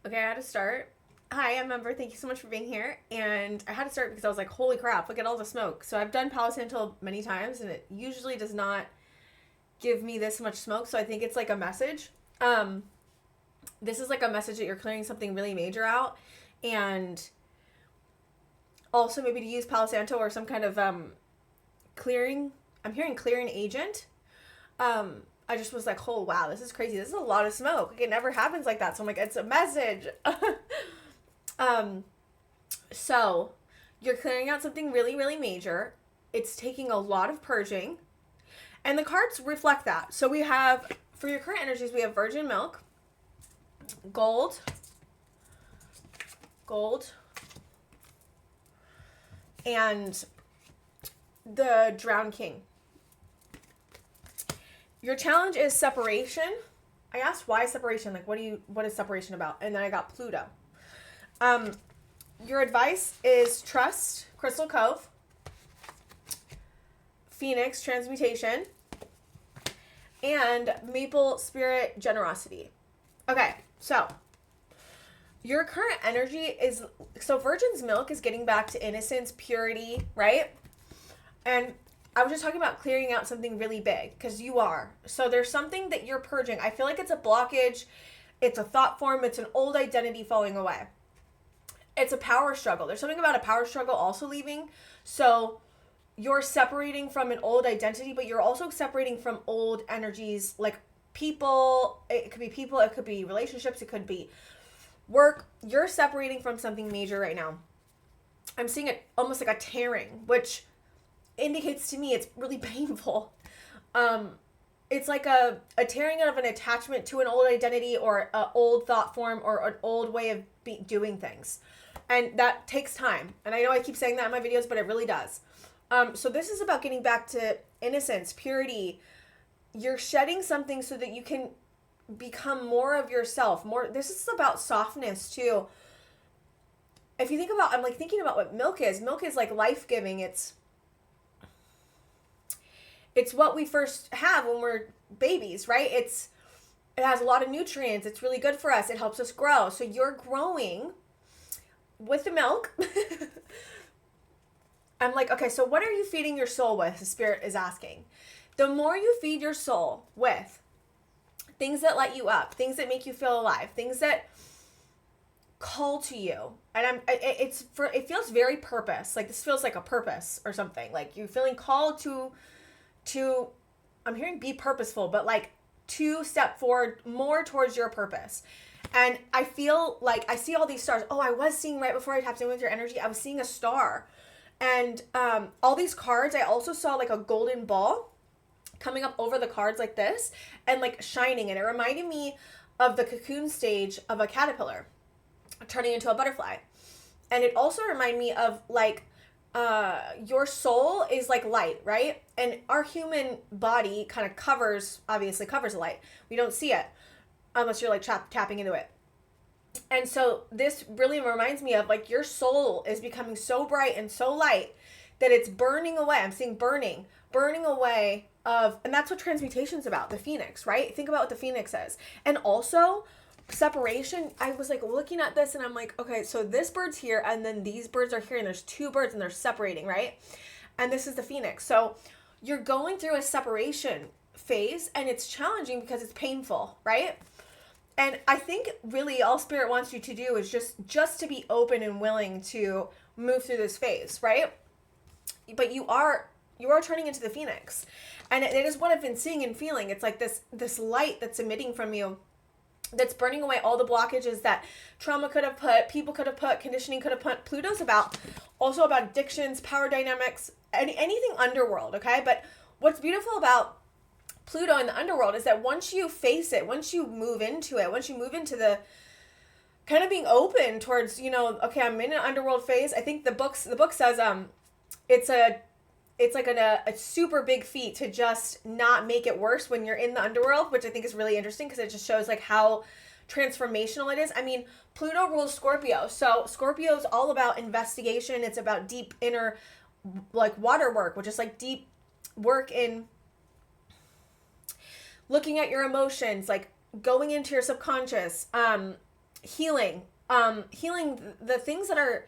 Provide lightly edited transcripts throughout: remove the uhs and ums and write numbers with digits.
Okay, I had to start. Hi, I'm Ember. Thank you so much for being here. And I had to start because I was like, holy crap, look at all the smoke. So I've done Palo Santo many times and it usually does not give me this much smoke. So I think it's like a message. Um, this is like a message that you're clearing something really major out. And also maybe to use Palo Santo or some kind of clearing. I'm hearing clearing agent. I just was like, oh wow, this is crazy. This is a lot of smoke. Like, it never happens like that. So I'm like, it's a message. um, so you're clearing out something really, really major. It's taking a lot of purging, and the cards reflect that. So we have, for your current energies, we have virgin milk, gold, gold, and the drowned king. Your challenge is separation. I asked why separation, like what is separation about? And then I got Pluto. Your advice is trust, Crystal Cove, Phoenix, transmutation, and Maple Spirit, generosity. Okay, so your current energy is, so virgin's milk is getting back to innocence, purity, right? And I was just talking about clearing out something really big, because you are. So there's something that you're purging. I feel like it's a blockage. It's a thought form. It's an old identity falling away. It's a power struggle. There's something about a power struggle also leaving. So you're separating from an old identity, but you're also separating from old energies, like people. It could be people. It could be relationships. It could be work. You're separating from something major right now. I'm seeing it almost like a tearing, which indicates to me it's really painful. It's like a tearing of an attachment to an old identity or an old thought form or an old way of doing things. And that takes time. And I know I keep saying that in my videos, but it really does. So this is about getting back to innocence, purity. You're shedding something so that you can become more of yourself. More. This is about softness too. If you think about, I'm like thinking about what milk is. Milk is like life-giving. It's what we first have when we're babies, right? It has a lot of nutrients. It's really good for us. It helps us grow. So you're growing with the milk. I'm like, okay, so what are you feeding your soul with? The spirit is asking. The more you feed your soul with things that light you up, things that make you feel alive, things that call to you, and it feels very purpose. Like this feels like a purpose or something. Like you're feeling called to I'm hearing be purposeful, but like to step forward more towards your purpose. And I feel like I see all these stars. Oh, I was seeing right before I tapped in with your energy, I was seeing a star. And all these cards, I also saw like a golden ball coming up over the cards like this and like shining. And it reminded me of the cocoon stage of a caterpillar turning into a butterfly. And it also reminded me of like your soul is like light, right? And our human body kind of obviously covers the light. We don't see it unless you're like tapping into it. And so this really reminds me of like your soul is becoming so bright and so light that it's burning away. I'm seeing burning away and that's what transmutation is about, the phoenix, right? Think about what the phoenix is. And also separation. I was like looking at this and I'm like, okay, so this bird's here and then these birds are here and there's two birds and they're separating, right? And this is the phoenix. So you're going through a separation phase and it's challenging because it's painful, right? And I think really all spirit wants you to do is just to be open and willing to move through this phase, right? But you are turning into the phoenix. And it is what I've been seeing and feeling. It's like this light that's emitting from you, that's burning away all the blockages that trauma could have put, people could have put, conditioning could have put. Pluto's also about addictions, power dynamics, anything underworld, okay? But what's beautiful about Pluto in the underworld is that once you face it, once you move into it, once you move into the kind of being open towards, okay, I'm in an underworld phase. I think the book says it's like a super big feat to just not make it worse when you're in the underworld, which I think is really interesting because it just shows like how transformational it is. I mean, Pluto rules Scorpio. So Scorpio is all about investigation. It's about deep inner like water work, which is like deep work in looking at your emotions, like going into your subconscious, healing, healing the things that are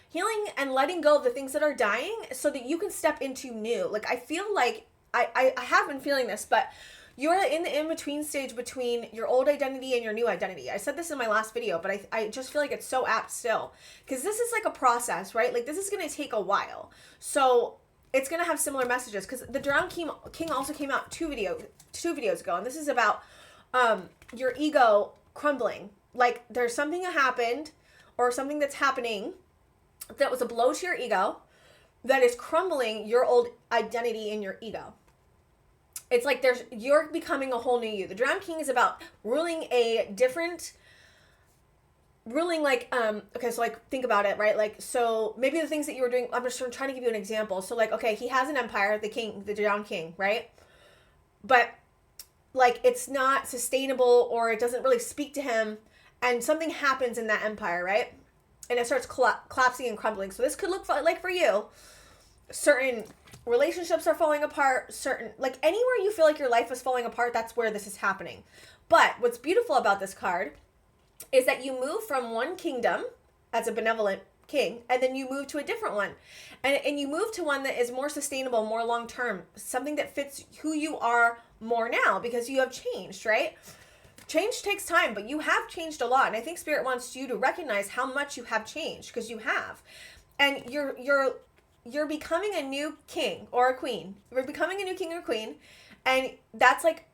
healing and letting go of the things that are dying so that you can step into new. Like, I feel like I have been feeling this, but you're in the in-between stage between your old identity and your new identity. I said this in my last video, but I just feel like it's so apt still. Because this is like a process, right? Like, this is going to take a while. So it's going to have similar messages. Because the Drowned King also came out two videos ago. And this is about your ego crumbling. Like, there's something that happened or something that's happening that was a blow to your ego that is crumbling your old identity in your ego. It's like you're becoming a whole new you. The Drowned King is about ruling like, okay, so like, think about it, right? Like, so maybe the things that you were doing, I'm just trying to give you an example. So like, okay, he has an empire, the Drowned King, right? But like, it's not sustainable, or it doesn't really speak to him, and something happens in that empire, right? And it starts collapsing and crumbling. So this could look like for you, certain relationships are falling apart, like anywhere you feel like your life is falling apart, that's where this is happening. But what's beautiful about this card is that you move from one kingdom as a benevolent king, and then you move to a different one. And you move to one that is more sustainable, more long-term, something that fits who you are more now, because you have changed, right? Change takes time, but you have changed a lot. And I think Spirit wants you to recognize how much you have changed, because you have. And you're becoming a new king or a queen. You're becoming a new king or queen. And that's like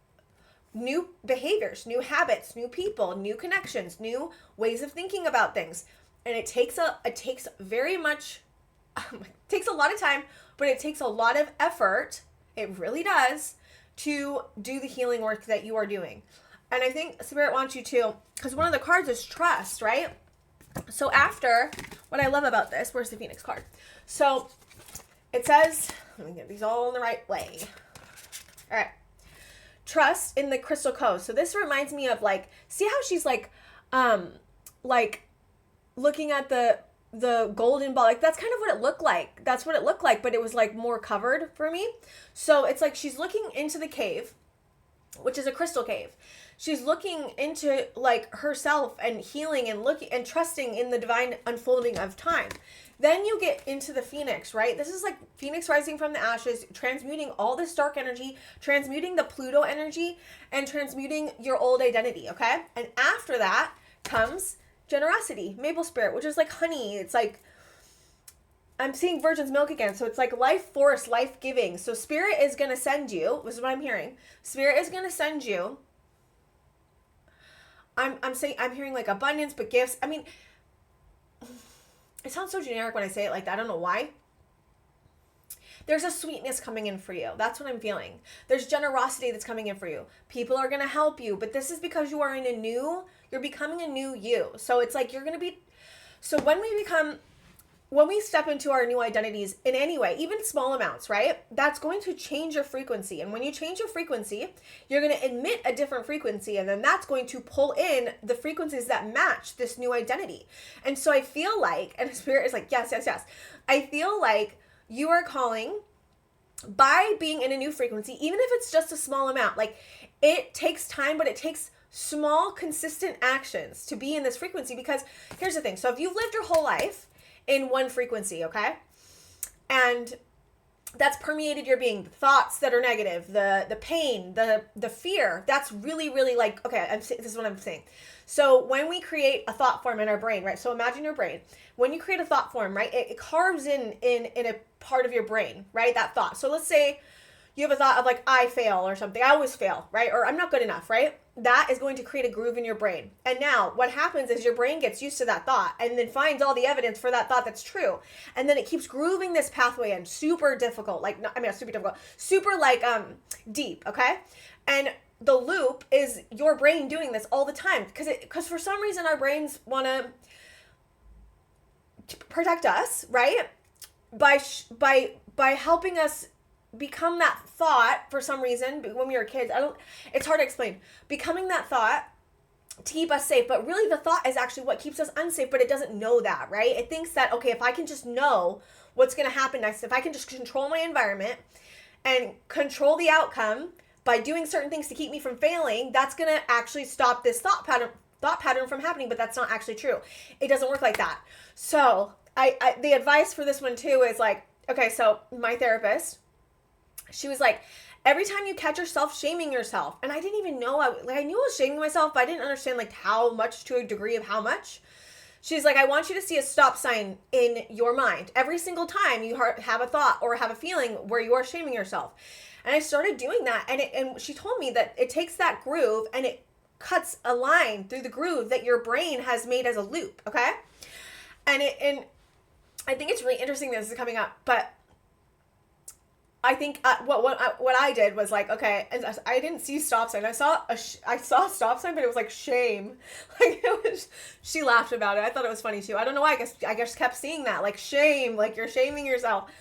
new behaviors, new habits, new people, new connections, new ways of thinking about things. And it takes very much, takes a lot of time, but it takes a lot of effort. It really does, to do the healing work that you are doing. And I think Spirit wants you to, because one of the cards is trust, right? So after, what I love about this, where's the Phoenix card? So it says, let me get these all in the right way. All right. Trust in the Crystal Coast. So this reminds me of like, see how she's like looking at the golden ball. Like, that's kind of what it looked like. That's what it looked like, but it was like more covered for me. So it's like she's looking into the cave, which is a crystal cave. She's looking into like herself and healing and looking and trusting in the divine unfolding of time. Then you get into the Phoenix, right? This is like Phoenix rising from the ashes, transmuting all this dark energy, transmuting the Pluto energy, and transmuting your old identity, okay? And after that comes generosity, maple spirit, which is like honey. It's like, I'm seeing virgin's milk again. So it's like life force, life giving. So Spirit is going to send you, this is what I'm hearing. Spirit is going to send you, I'm hearing like abundance, but gifts. I mean, it sounds so generic when I say it like that. I don't know why. There's a sweetness coming in for you. That's what I'm feeling. There's generosity that's coming in for you. People are going to help you, but this is because you are you're becoming a new you. So it's like so when we step into our new identities in any way, even small amounts, right? That's going to change your frequency. And when you change your frequency, you're going to emit a different frequency. And then that's going to pull in the frequencies that match this new identity. And so I feel like, and Spirit is like, yes, yes, yes. I feel like you are calling by being in a new frequency, even if it's just a small amount. Like, it takes time, but it takes small, consistent actions to be in this frequency. Because here's the thing. So if you've lived your whole life in one frequency, okay? And that's permeated your being. The thoughts that are negative, the pain, the fear, that's really, really like, okay, this is what I'm saying. So when we create a thought form in our brain, right? So imagine your brain. When you create a thought form, right? It carves in a part of your brain, right? That thought. So let's say you have a thought of like, I fail or something. I always fail, right? Or I'm not good enough, right? That is going to create a groove in your brain. And now what happens is your brain gets used to that thought and then finds all the evidence for that thought that's true. And then it keeps grooving this pathway in. Super difficult. Like, not super difficult. Super like deep, okay? And the loop is your brain doing this all the time. Because for some reason our brains want to protect us, right? By helping us become that thought for some reason. When we were kids, it's hard to explain. Becoming that thought to keep us safe, but really the thought is actually what keeps us unsafe, but it doesn't know that, right? It thinks that, okay, if I can just know what's going to happen next, if I can just control my environment and control the outcome by doing certain things to keep me from failing, that's going to actually stop this thought pattern thought pattern from happening, but that's not actually true. It doesn't work like that. So the advice for this one too is like, okay, so my therapist, she was like, every time you catch yourself shaming yourself, and I didn't even know, I knew I was shaming myself, but I didn't understand like how much, to a degree of how much. She's like, I want you to see a stop sign in your mind every single time you have a thought or have a feeling where you are shaming yourself. And I started doing that, and she told me that it takes that groove and it cuts a line through the groove that your brain has made as a loop, okay? And I think it's really interesting that this is coming up, but I think what I did was like, okay, and I didn't see stop sign. I saw a stop sign, but it was like shame. Like it was. She laughed about it. I thought it was funny too. I don't know why. I guess kept seeing that, like shame, like you're shaming yourself.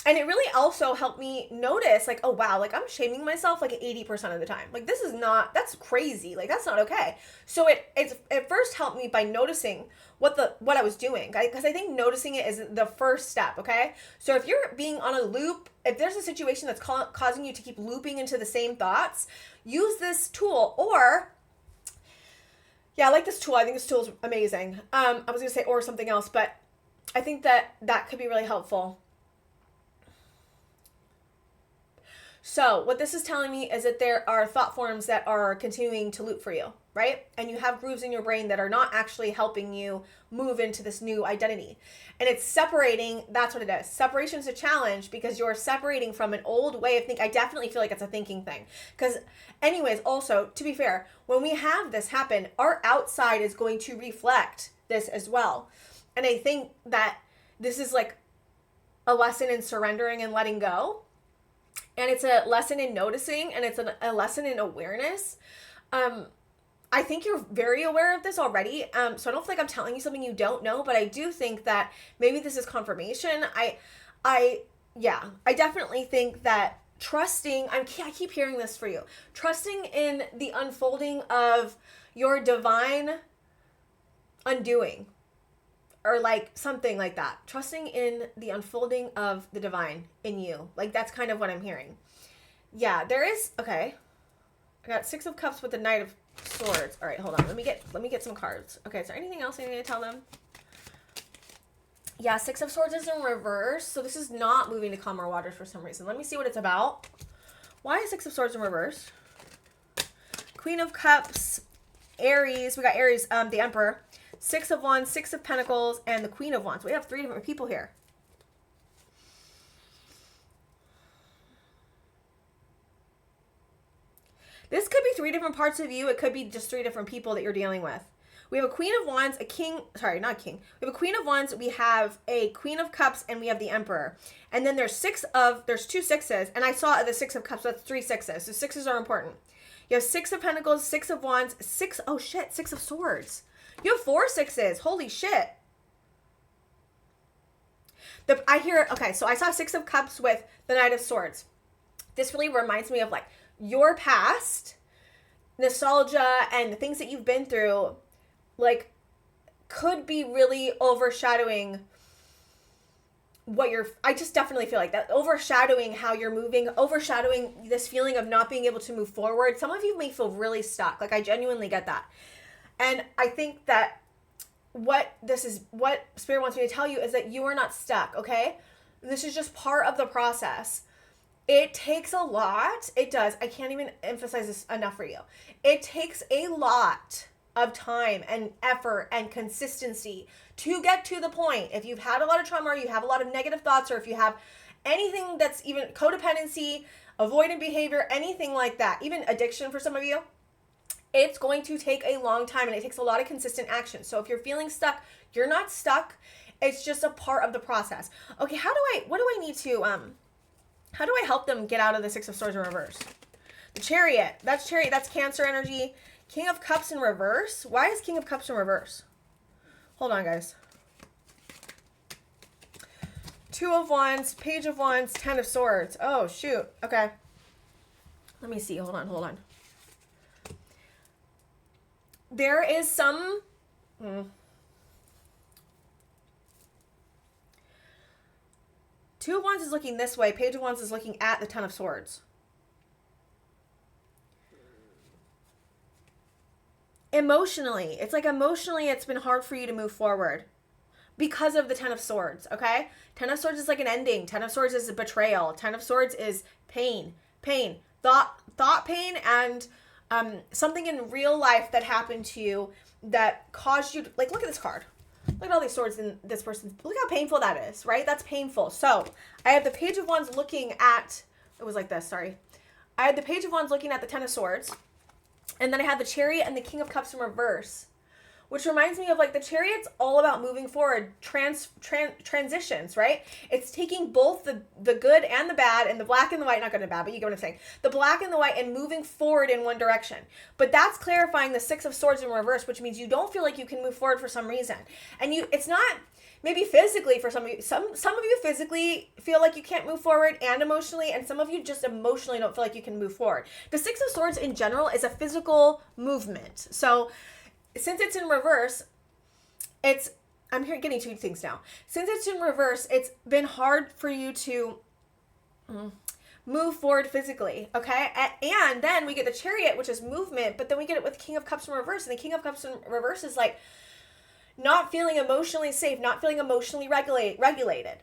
And it really also helped me notice, like, oh wow, like I'm shaming myself like 80% of the time. Like this is not, that's crazy. Like that's not okay. So it first helped me by noticing what I was doing, because I think noticing it is the first step. Okay, so if you're being on a loop, if there's a situation that's causing you to keep looping into the same thoughts, use this tool. Or yeah, I like this tool. I think this tool is amazing. I was gonna say or something else, but I think that could be really helpful. So what this is telling me is that there are thought forms that are continuing to loop for you, right? And you have grooves in your brain that are not actually helping you move into this new identity. And it's separating, that's what it is. Separation is a challenge because you're separating from an old way of thinking. I definitely feel like it's a thinking thing. Because anyways, also, to be fair, when we have this happen, our outside is going to reflect this as well. And I think that this is like a lesson in surrendering and letting go. And it's a lesson in noticing, and it's a lesson in awareness. I think you're very aware of this already. So I don't feel like I'm telling you something you don't know, but I do think that maybe this is confirmation. I definitely think that trusting, I keep hearing this for you, trusting in the unfolding of your divine undoing, or like something like that. Trusting in the unfolding of the divine in you. Like that's kind of what I'm hearing. Yeah, there is, okay. I got 6 of Cups with the Knight of Swords. All right, hold on. Let me get some cards. Okay, is there anything else I need to tell them? Yeah, 6 of Swords is in reverse. So this is not moving to calmer waters for some reason. Let me see what it's about. Why is 6 of Swords in reverse? Queen of Cups, Aries. We got Aries, the Emperor. 6 of Wands, 6 of Pentacles, and the Queen of Wands. We have 3 different people here. This could be 3 different parts of you. It could be just 3 different people that you're dealing with. We have a Queen of Wands, a King, sorry, not King. We have a Queen of Wands, we have a Queen of Cups, and we have the Emperor. And then there's 2 6s, and I saw the 6 of Cups, so that's 3 6s. So 6s are important. You have 6 of Pentacles, 6 of Wands, 6 of Swords. You have 4 6s. Holy shit. Okay, so I saw 6 of Cups with the Knight of Swords. This really reminds me of like your past, nostalgia, and the things that you've been through, like, could be really overshadowing I just definitely feel like that, overshadowing how you're moving, overshadowing this feeling of not being able to move forward. Some of you may feel really stuck. Like, I genuinely get that. And I think that what Spirit wants me to tell you is that you are not stuck, okay? This is just part of the process. It takes a lot. It does. I can't even emphasize this enough for you. It takes a lot of time and effort and consistency to get to the point. If you've had a lot of trauma, or you have a lot of negative thoughts, or if you have anything that's even codependency, avoidant behavior, anything like that, even addiction for some of you, it's going to take a long time, and it takes a lot of consistent action. So if you're feeling stuck, you're not stuck. It's just a part of the process. Okay, how do I help them get out of the 6 of Swords in reverse? The Chariot, that's Cancer energy. King of Cups in reverse. Why is King of Cups in reverse? Hold on, guys. 2 of Wands, Page of Wands, 10 of Swords. Oh, shoot. Okay. Let me see. Hold on. There is some... 2 of Wands is looking this way. Page of Wands is looking at the 10 of Swords. Emotionally, it's like emotionally it's been hard for you to move forward because of the Ten of Swords, okay? Ten of Swords is like an ending. Ten of Swords is a betrayal. Ten of Swords is pain, thought pain, and something in real life that happened to you that caused you to, like, look at this card. Look at all these swords in this person's, look how painful that is, right? That's painful. So I have the Page of Wands looking at, it was like this, sorry. I had the Page of Wands looking at the Ten of Swords, and then I had the Chariot and the King of Cups in reverse, which reminds me of, like, the Chariot's all about moving forward, transitions, right? It's taking both the good and the bad and the black and the white, not good and bad, but you get what I'm saying. The black and the white and moving forward in one direction. But that's clarifying the Six of Swords in reverse, which means you don't feel like you can move forward for some reason. And it's not maybe physically for some of you. Some of you physically feel like you can't move forward and emotionally, and some of you just emotionally don't feel like you can move forward. The Six of Swords in general is a physical movement. So since it's in reverse, I'm here getting two things now. Since it's in reverse, it's been hard for you to move forward physically, okay? And then we get the Chariot, which is movement, but then we get it with King of Cups in reverse, and the King of Cups in reverse is like not feeling emotionally safe, not feeling emotionally regulated.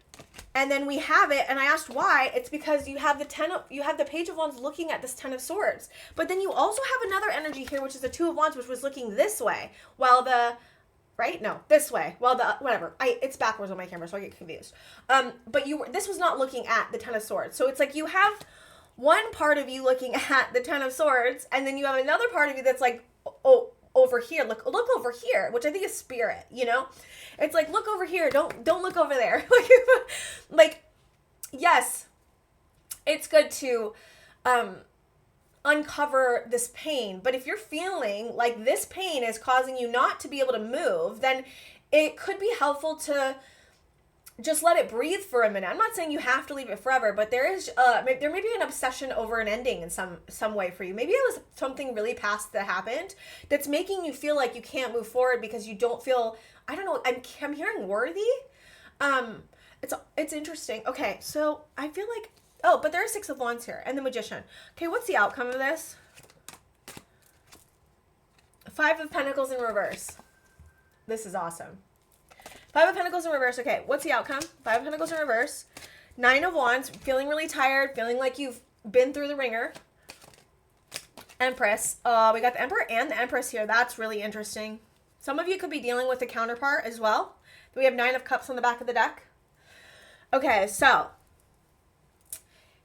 And then we have it, and I asked why. It's because you have the Page of Wands looking at this Ten of Swords. But then you also have another energy here, which is the Two of Wands, which was looking this way, while this way. Well, whatever. It's backwards on my camera, so I get confused. But this was not looking at the Ten of Swords. So it's like you have one part of you looking at the Ten of Swords, and then you have another part of you that's like, oh, over here, look over here, which I think is spirit, you know? It's like, look over here, don't look over there. Like, yes, it's good to uncover this pain, but if you're feeling like this pain is causing you not to be able to move, then it could be helpful to just let it breathe for a minute. I'm not saying you have to leave it forever, but there may be an obsession over an ending in some way for you. Maybe it was something really past that happened that's making you feel like you can't move forward because you don't feel, I don't know, I'm hearing worthy. It's interesting. Okay, so I feel like, but there are Six of Wands here and the Magician. Okay, what's the outcome of this? Five of Pentacles in reverse. This is awesome. Five of Pentacles in reverse. Okay, what's the outcome? Five of Pentacles in reverse. Nine of Wands, feeling really tired, feeling like you've been through the ringer. Empress. We got the Emperor and the Empress here. That's really interesting. Some of you could be dealing with a counterpart as well. We have Nine of Cups on the back of the deck. Okay, so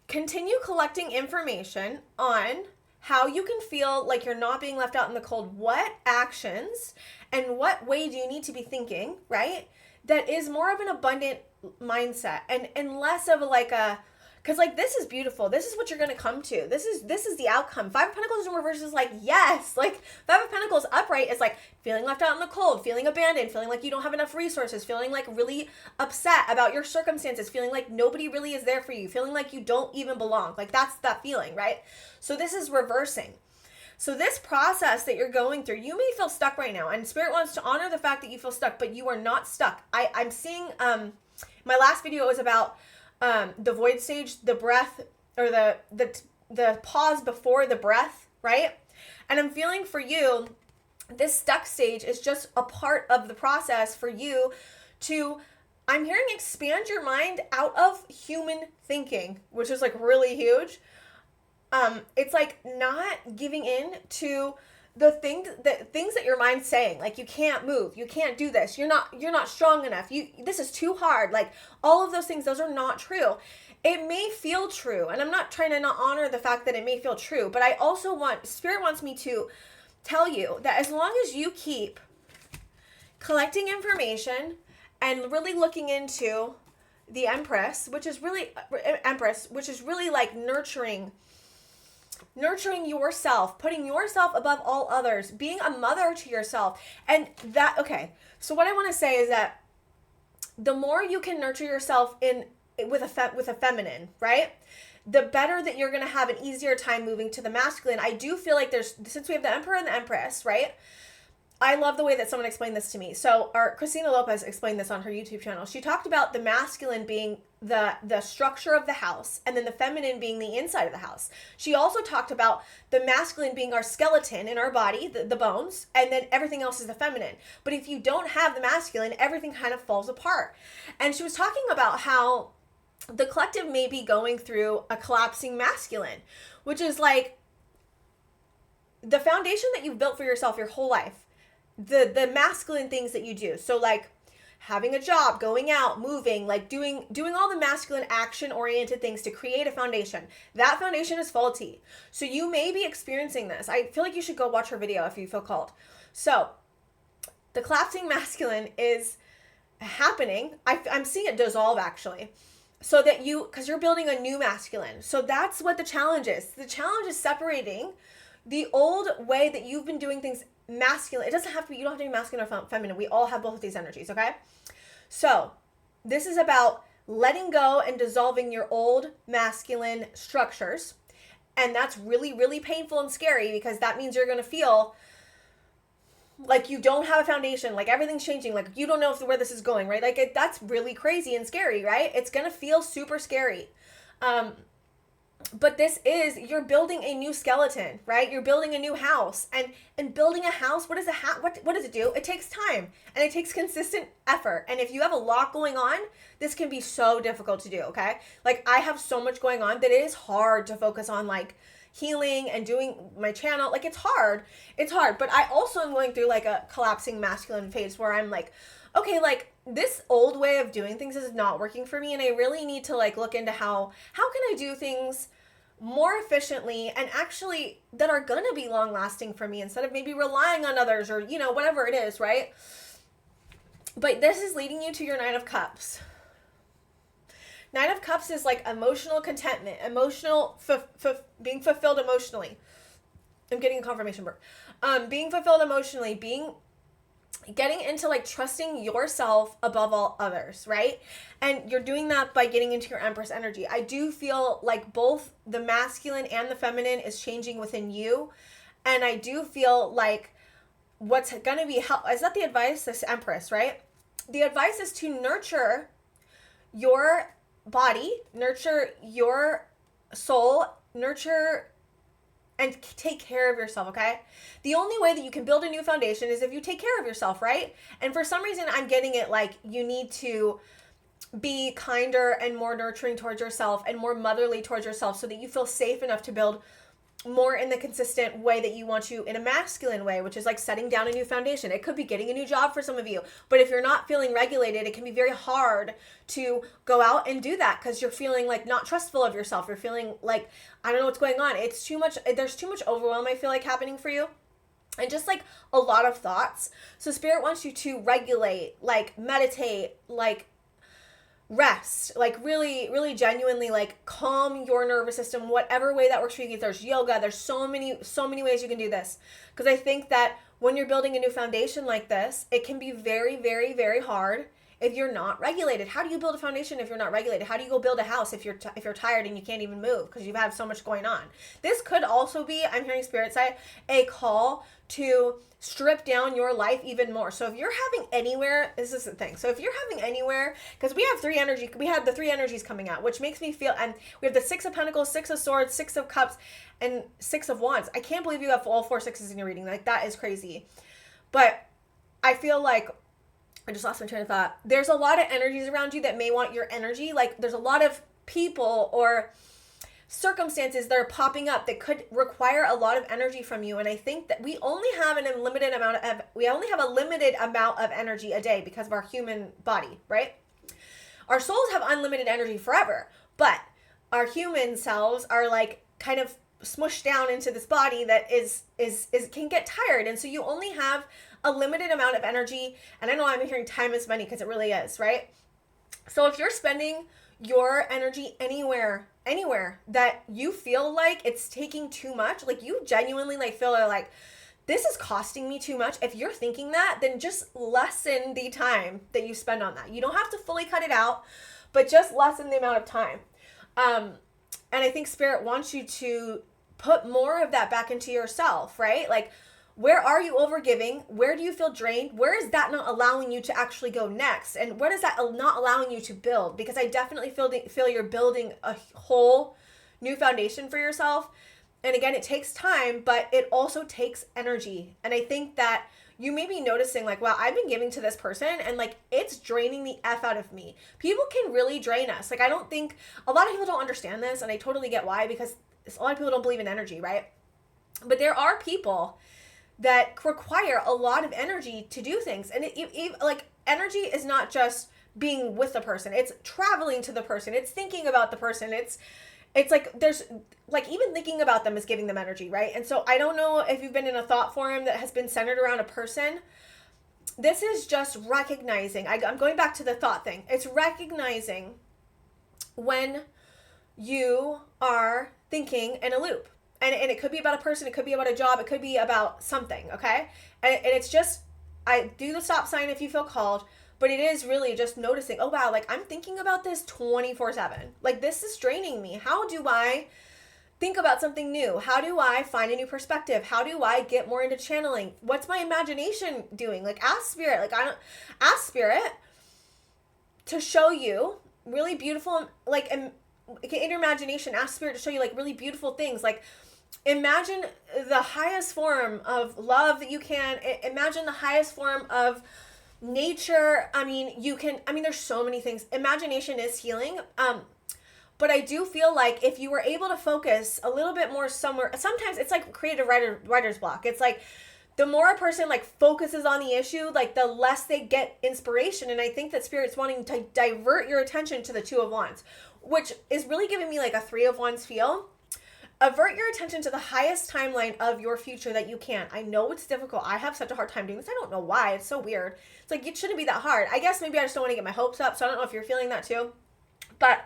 continue collecting information on how you can feel like you're not being left out in the cold. What actions and what way do you need to be thinking, right? That is more of an abundant mindset and less of because like this is beautiful. This is what you're going to come to. This is the outcome. Five of Pentacles in reverse is like, yes. Like Five of Pentacles upright is like feeling left out in the cold, feeling abandoned, feeling like you don't have enough resources, feeling like really upset about your circumstances, feeling like nobody really is there for you, feeling like you don't even belong. Like that's that feeling, right? So this is reversing. So this process that you're going through, you may feel stuck right now, and Spirit wants to honor the fact that you feel stuck, but you are not stuck. I'm seeing, my last video was about the void stage, the breath, or the pause before the breath, right? And I'm feeling for you, this stuck stage is just a part of the process for you to, I'm hearing, expand your mind out of human thinking, which is like really huge. It's like not giving in to the things that your mind's saying, like you can't move, you can't do this, you're not strong enough, this is too hard, like all of those things, those are not true. It may feel true, and I'm not trying to not honor the fact that it may feel true, but I also Spirit wants me to tell you that as long as you keep collecting information and really looking into the Empress, which is really like nurturing yourself, putting yourself above all others, being a mother to yourself. And that, okay, so what I want to say is that the more you can nurture yourself with a feminine, right? The better that you're going to have an easier time moving to the masculine. I do feel like since we have the Emperor and the Empress, right? I love the way that someone explained this to me. So Christina Lopez explained this on her YouTube channel. She talked about the masculine being the structure of the house, and then the feminine being the inside of the house. She also talked about the masculine being our skeleton in our body, the bones, and then everything else is the feminine. But if you don't have the masculine, everything kind of falls apart. And she was talking about how the collective may be going through a collapsing masculine, which is like the foundation that you've built for yourself your whole life. The masculine things that you do. So like having a job, going out, moving, like doing all the masculine action oriented things to create a foundation. That foundation is faulty. So you may be experiencing this. I feel like you should go watch her video if you feel called. So the collapsing masculine is happening. I'm seeing it dissolve actually. So that because you're building a new masculine. So that's what the challenge is. The challenge is separating the old way that you've been doing things masculine. It doesn't have to be, you don't have to be masculine or feminine. We all have both of these energies, okay? So this is about letting go and dissolving your old masculine structures. And that's really, really painful and scary because that means you're going to feel like you don't have a foundation, like everything's changing, like you don't know where this is going, right? Like that's really crazy and scary, right? It's going to feel super scary. But you're building a new skeleton, right? You're building a new house, and building a house, what does it do? It takes time and it takes consistent effort. And if you have a lot going on, this can be so difficult to do. Okay. Like I have so much going on that it is hard to focus on like healing and doing my channel. Like it's hard, but I also am going through like a collapsing masculine phase where I'm like, okay, like this old way of doing things is not working for me. And I really need to like look into how can I do things more efficiently and actually that are going to be long lasting for me instead of maybe relying on others or, whatever it is, right? But this is leading you to your Nine of Cups. Nine of Cups is like emotional contentment, emotional, being fulfilled emotionally. I'm getting a confirmation burp. Being fulfilled emotionally, getting into like trusting yourself above all others, right? And you're doing that by getting into your Empress energy. I do feel like both the masculine and the feminine is changing within you. And I do feel like what's going to be is that the advice, this Empress, right? The advice is to nurture your body, nurture your soul, nurture and take care of yourself, okay? The only way that you can build a new foundation is if you take care of yourself, right? And for some reason, I'm getting it like you need to be kinder and more nurturing towards yourself and more motherly towards yourself so that you feel safe enough to build more in the consistent way that you want to in a masculine way, which is like setting down a new foundation. It could be getting a new job for some of you, but if you're not feeling regulated, it can be very hard to go out and do that because you're feeling like not trustful of yourself. You're feeling like, I don't know what's going on. It's too much. There's too much overwhelm, I feel like, happening for you. And just like a lot of thoughts. So Spirit wants you to regulate, like meditate, like rest, like really, really genuinely like calm your nervous system, whatever way that works for you. There's yoga. There's so many ways you can do this. Because I think that when you're building a new foundation like this, it can be very, very, very hard if you're not regulated. How do you build a foundation if you're not regulated? How do you go build a house if you're tired and you can't even move because you've had so much going on? This could also be, I'm hearing Spirit say, a call to strip down your life even more. So if you're having anywhere, this is the thing. So if you're having anywhere, because we have the three energies coming out, which makes me feel, and we have the Six of Pentacles, Six of Swords, Six of Cups, and Six of Wands. I can't believe you have all four sixes in your reading. Like that is crazy. But I feel like I just lost my train of thought. There's a lot of energies around you that may want your energy. Like there's a lot of people or circumstances that are popping up that could require a lot of energy from you. And I think that we only have a limited amount of energy a day because of our human body, right? Our souls have unlimited energy forever, but our human selves are like kind of smushed down into this body that is can get tired. And so you only have a limited amount of energy. And I know I'm hearing time is money because it really is, right? So if you're spending your energy anywhere that you feel like it's taking too much, like you genuinely like feel like this is costing me too much. If you're thinking that, then just lessen the time that you spend on that. You don't have to fully cut it out, but just lessen the amount of time. And I think Spirit wants you to put more of that back into yourself, right? Like Where are you overgiving? Where do you feel drained? Where is that not allowing you to actually go next? And what is that not allowing you to build? Because I definitely feel you're building a whole new foundation for yourself. And again, it takes time, but it also takes energy. And I think that you may be noticing like, wow, I've been giving to this person and like it's draining the F out of me. People can really drain us. Like I don't think, a lot of people don't understand this, and I totally get why, because a lot of people don't believe in energy, right? But there are people that require a lot of energy to do things. And like energy is not just being with the person. It's traveling to the person. It's thinking about the person. It's like there's like even thinking about them is giving them energy, right? And so I don't know if you've been in a thought form that has been centered around a person. This is just recognizing. I'm going back to the thought thing. It's recognizing when you are thinking in a loop. And it could be about a person, it could be about a job, it could be about something, okay? And it's just, I do the stop sign if you feel called, but it is really just noticing, oh wow, like I'm thinking about this 24/7. Like this is draining me. How do I think about something new? How do I find a new perspective? How do I get more into channeling? What's my imagination doing? Like ask spirit, ask spirit to show you really beautiful, like in your imagination, ask spirit to show you like really beautiful things. Like imagine the highest form of love that you can. Imagine the highest form of nature. There's so many things. Imagination is healing. But I do feel like if you were able to focus a little bit more somewhere, sometimes it's like creative writer's block. It's like the more a person like focuses on the issue, like the less they get inspiration. And I think that spirit's wanting to divert your attention to the Two of Wands, which is really giving me like a Three of Wands feel. Avert your attention to the highest timeline of your future that you can. I know it's difficult. I have such a hard time doing this. I don't know why. It's so weird. It's like, it shouldn't be that hard. I guess maybe I just don't want to get my hopes up. So I don't know if you're feeling that too. But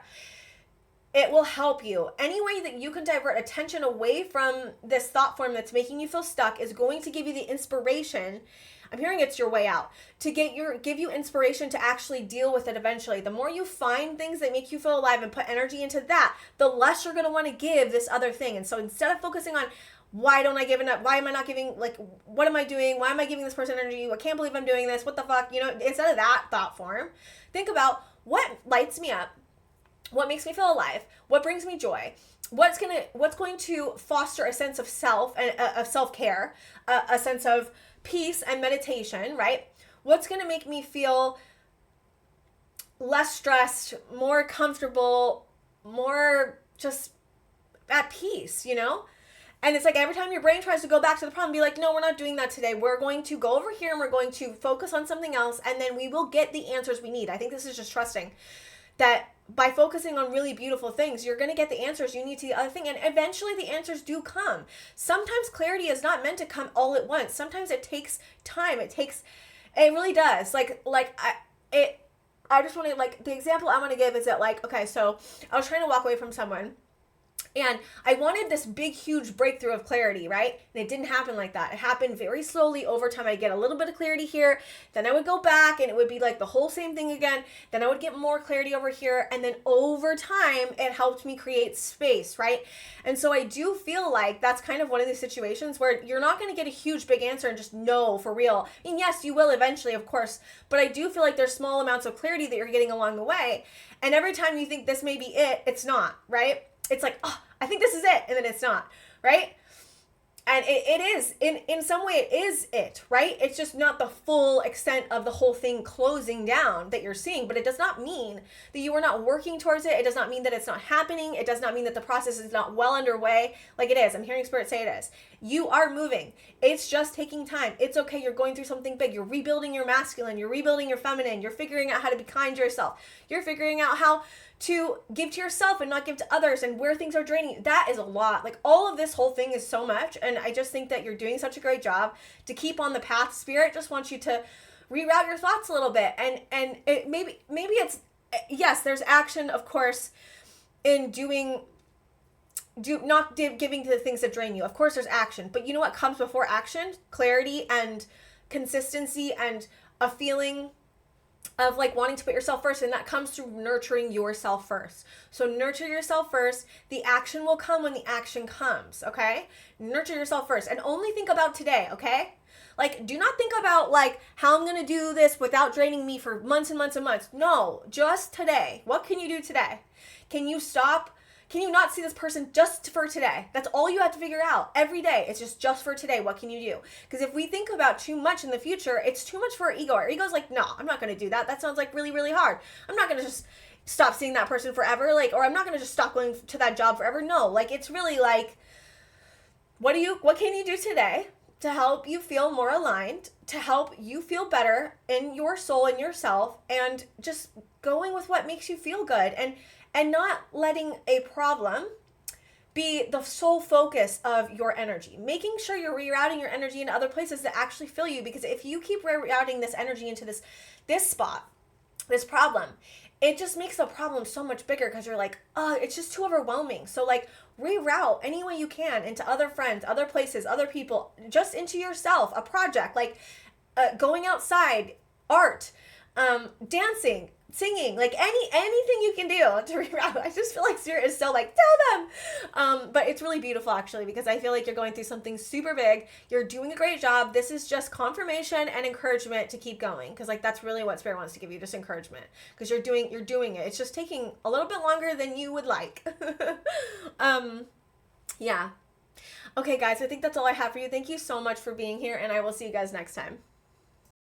it will help you. Any way that you can divert attention away from this thought form that's making you feel stuck is going to give you the inspiration. I'm hearing it's your way out to give you inspiration to actually deal with it eventually. The more you find things that make you feel alive and put energy into that, the less you're going to want to give this other thing. And so instead of focusing on why don't I give enough? Why am I not giving? Like, what am I doing? Why am I giving this person energy? I can't believe I'm doing this. What the fuck? Instead of that thought form, think about what lights me up, what makes me feel alive, what brings me joy, what's going to foster a sense of self and of self-care, a sense of peace and meditation, right? What's going to make me feel less stressed, more comfortable, more just at peace, And it's like every time your brain tries to go back to the problem, be like, no, we're not doing that today. We're going to go over here and we're going to focus on something else, and then we will get the answers we need. I think this is just trusting that by focusing on really beautiful things, you're going to get the answers you need to the other thing. And eventually the answers do come. Sometimes clarity is not meant to come all at once. Sometimes it takes time. It really does. I just want to, like, the example I want to give is that, like, okay, so I was trying to walk away from someone, and I wanted this big, huge breakthrough of clarity, right? And it didn't happen like that. It happened very slowly over time. I'd get a little bit of clarity here, then I would go back and it would be like the whole same thing again. Then I would get more clarity over here. And then over time, it helped me create space, right? And so I do feel like that's kind of one of these situations where you're not going to get a huge, big answer and just know for real. I mean, yes, you will eventually, of course, but I do feel like there's small amounts of clarity that you're getting along the way. And every time you think this may be it, it's not, right? It's like, oh, I think this is it. And then it's not, right? And it is, in some way it is it, right? It's just not the full extent of the whole thing closing down that you're seeing, but it does not mean that you are not working towards it. It does not mean that it's not happening. It does not mean that the process is not well underway. Like it is. I'm hearing Spirit say it is. You are moving. It's just taking time. It's okay. You're going through something big. You're rebuilding your masculine. You're rebuilding your feminine. You're figuring out how to be kind to yourself. You're figuring out how to give to yourself and not give to others, and where things are draining. That is a lot. Like, all of this whole thing is so much, and I just think that you're doing such a great job to keep on the path. Spirit just wants you to reroute your thoughts a little bit, and it maybe it's, yes, there's action, of course, in not giving to the things that drain you. Of course there's action, but you know what comes before action? Clarity and consistency and a feeling of like wanting to put yourself first, and that comes through nurturing yourself first. So nurture yourself first. The action will come when the action comes, okay? Nurture yourself first, and only think about today, okay? Like, do not think about like how I'm gonna do this without draining me for months and months and months. No, just today. What can you do today? Can you stop? Can you not see this person just for today? That's all you have to figure out every day. It's just for today. What can you do? Because if we think about too much in the future, it's too much for our ego. Our ego's like, no, I'm not going to do that. That sounds like really, really hard. I'm not going to just stop seeing that person forever. Like, or I'm not going to just stop going to that job forever. No, like, it's really like, what can you do today to help you feel more aligned, to help you feel better in your soul and yourself, and just going with what makes you feel good, and not letting a problem be the sole focus of your energy. Making sure you're rerouting your energy into other places that actually fill you, because if you keep rerouting this energy into this spot, this problem, it just makes the problem so much bigger, because you're like, oh, it's just too overwhelming. So like, reroute any way you can into other friends, other places, other people, just into yourself, a project, like going outside, art, dancing, singing, like anything you can do to reroute. I just feel like Spirit is so like, tell them. But it's really beautiful actually, because I feel like you're going through something super big. You're doing a great job. This is just confirmation and encouragement to keep going, because like that's really what Spirit wants to give you, just encouragement, because you're doing it. It's just taking a little bit longer than you would like. Yeah. Okay, guys, I think that's all I have for you. Thank you so much for being here, and I will see you guys next time.